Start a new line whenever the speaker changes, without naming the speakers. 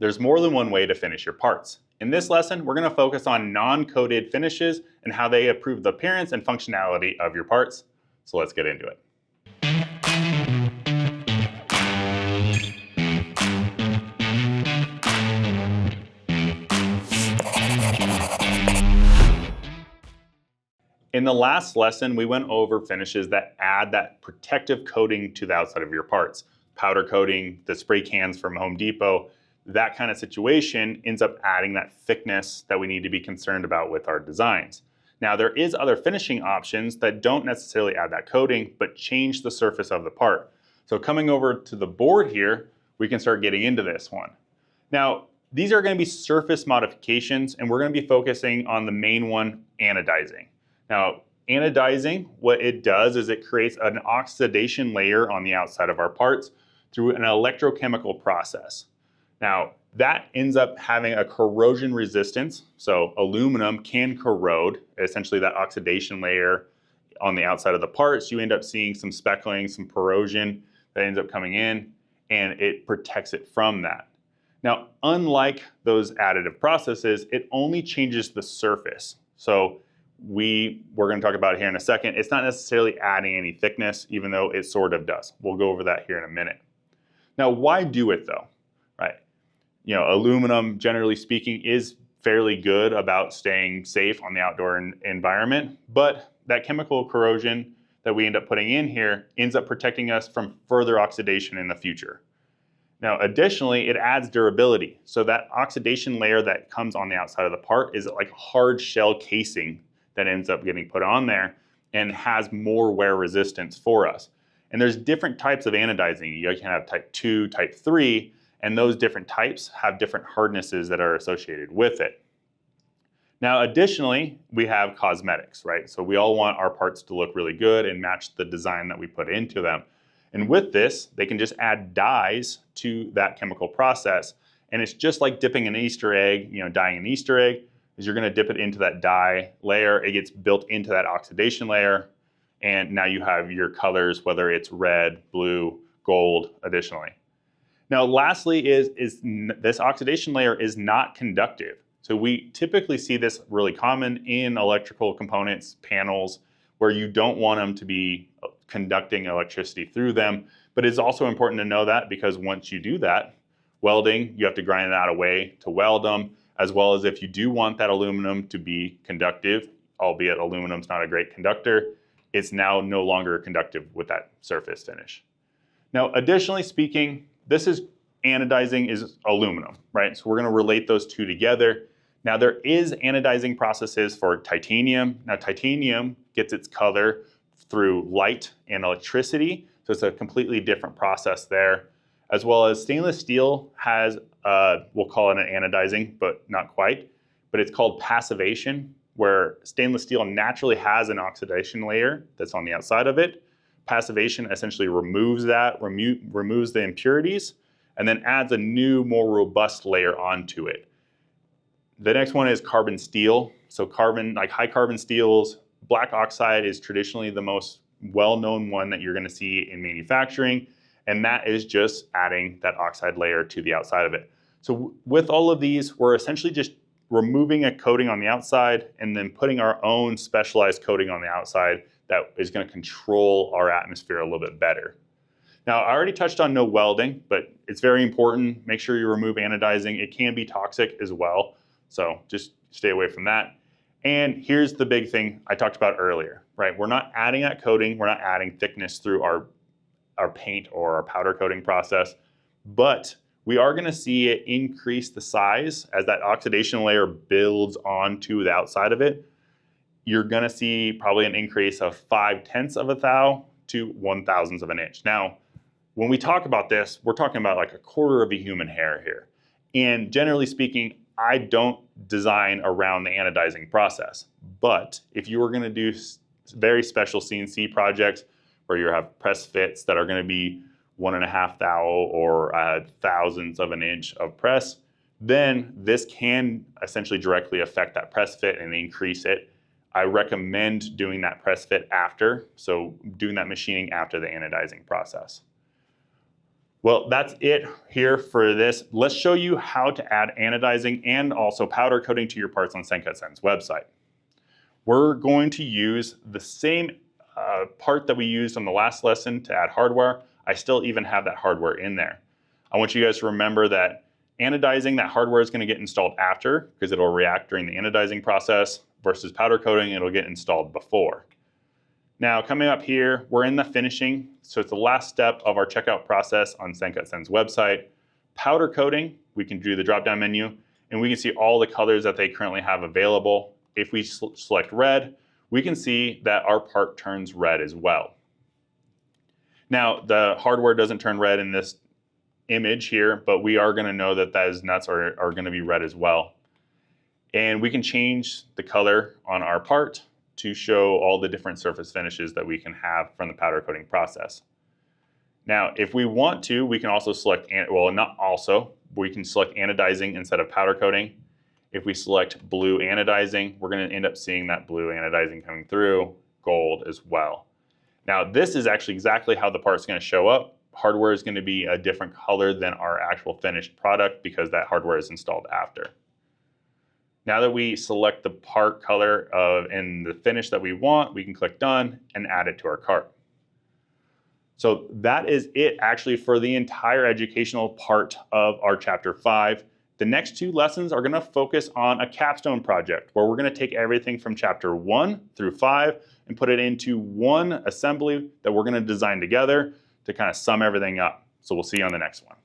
There's more than one way to finish your parts. In this lesson, we're going to focus on non-coated finishes and how they improve the appearance and functionality of your parts. So let's get into it. In the last lesson, we went over finishes that add that protective coating to the outside of your parts. Powder coating, the spray cans from Home Depot, that kind of situation ends up adding that thickness that we need to be concerned about with our designs. Now, there is other finishing options that don't necessarily add that coating, but change the surface of the part. So coming over to the board here, we can start getting into this one. Now, these are going to be surface modifications, and we're going to be focusing on the main one, anodizing. Now, anodizing, what it does is it creates an oxidation layer on the outside of our parts through an electrochemical process. Now, that ends up having a corrosion resistance. So aluminum can corrode, essentially that oxidation layer on the outside of the parts. You end up seeing some speckling, some corrosion that ends up coming in, and it protects it from that. Now, unlike those additive processes, it only changes the surface. So we're going to talk about it here in a second. It's not necessarily adding any thickness, even though it sort of does. We'll go over that here in a minute. Now, why do it though, right? You know, aluminum, generally speaking, is fairly good about staying safe on the outdoor environment, but that chemical corrosion that we end up putting in here ends up protecting us from further oxidation in the future. Now, additionally, it adds durability. So that oxidation layer that comes on the outside of the part is like a hard shell casing that ends up getting put on there and has more wear resistance for us. And there's different types of anodizing. You can have type 2, type 3, and those different types have different hardnesses that are associated with it. Now, additionally, we have cosmetics, right? So we all want our parts to look really good and match the design that we put into them. And with this, they can just add dyes to that chemical process. And it's just like dipping an Easter egg, dyeing an Easter egg, is you're gonna dip it into that dye layer. It gets built into that oxidation layer. And now you have your colors, whether it's red, blue, gold, additionally. Now, lastly is this oxidation layer is not conductive. So we typically see this really common in electrical components, panels, where you don't want them to be conducting electricity through them. But it's also important to know that because once you do that, welding, you have to grind it out a way to weld them, as well as if you do want that aluminum to be conductive, albeit aluminum's not a great conductor, it's now no longer conductive with that surface finish. Now, additionally speaking, this is anodizing is aluminum, right? So we're going to relate those two together. Now, there is anodizing processes for titanium. Now, titanium gets its color through light and electricity, so it's a completely different process there. As well as stainless steel has, we'll call it an anodizing, but not quite, but it's called passivation, where stainless steel naturally has an oxidation layer that's on the outside of it. Passivation essentially removes that, removes the impurities, and then adds a new, more robust layer onto it. The next one is carbon steel. So carbon, like high carbon steels, black oxide is traditionally the most well-known one that you're going to see in manufacturing, and that is just adding that oxide layer to the outside of it. So with all of these, we're essentially just removing a coating on the outside and then putting our own specialized coating on the outside that is going to control our atmosphere a little bit better. Now, I already touched on no welding, but it's very important. Make sure you remove anodizing. It can be toxic as well, so just stay away from that. And here's the big thing I talked about earlier, right? We're not adding that coating. We're not adding thickness through our paint or our powder coating process, but we are going to see it increase the size as that oxidation layer builds onto the outside of it. You're going to see probably an increase of 5/10 of a thou to 1/1000 of an inch. Now, when we talk about this, we're talking about like a quarter of a human hair here. And generally speaking, I don't design around the anodizing process. But if you were going to do very special CNC projects where you have press fits that are going to be 1.5 thou or thousandths of an inch of press, then this can essentially directly affect that press fit and increase it. I recommend doing that press fit after, so doing that machining after the anodizing process. Well, that's it here for this. Let's show you how to add anodizing and also powder coating to your parts on SendCutSend's website. We're going to use the same part that we used on the last lesson to add hardware. I still even have that hardware in there. I want you guys to remember that anodizing, that hardware is going to get installed after because it'll react during the anodizing process, versus powder coating, it'll get installed before. Now, coming up here, we're in the finishing. So it's the last step of our checkout process on SendCutSend's website. Powder coating, we can do the drop-down menu, and we can see all the colors that they currently have available. If we select red, we can see that our part turns red as well. Now, the hardware doesn't turn red in this image here, but we are going to know that those nuts are going to be red as well. And we can change the color on our part to show all the different surface finishes that we can have from the powder coating process. Now, if we want to, we can also select, well, not also, we can select anodizing instead of powder coating. If we select blue anodizing, we're going to end up seeing that blue anodizing coming through, gold as well. Now, this is actually exactly how the part's going to show up. Hardware is going to be a different color than our actual finished product because that hardware is installed after. Now that we select the part color and the finish that we want, we can click done and add it to our cart. So that is it actually for the entire educational part of our chapter 5. The next 2 lessons are going to focus on a capstone project where we're going to take everything from chapter 1 through 5 and put it into one assembly that we're going to design together to kind of sum everything up. So we'll see you on the next one.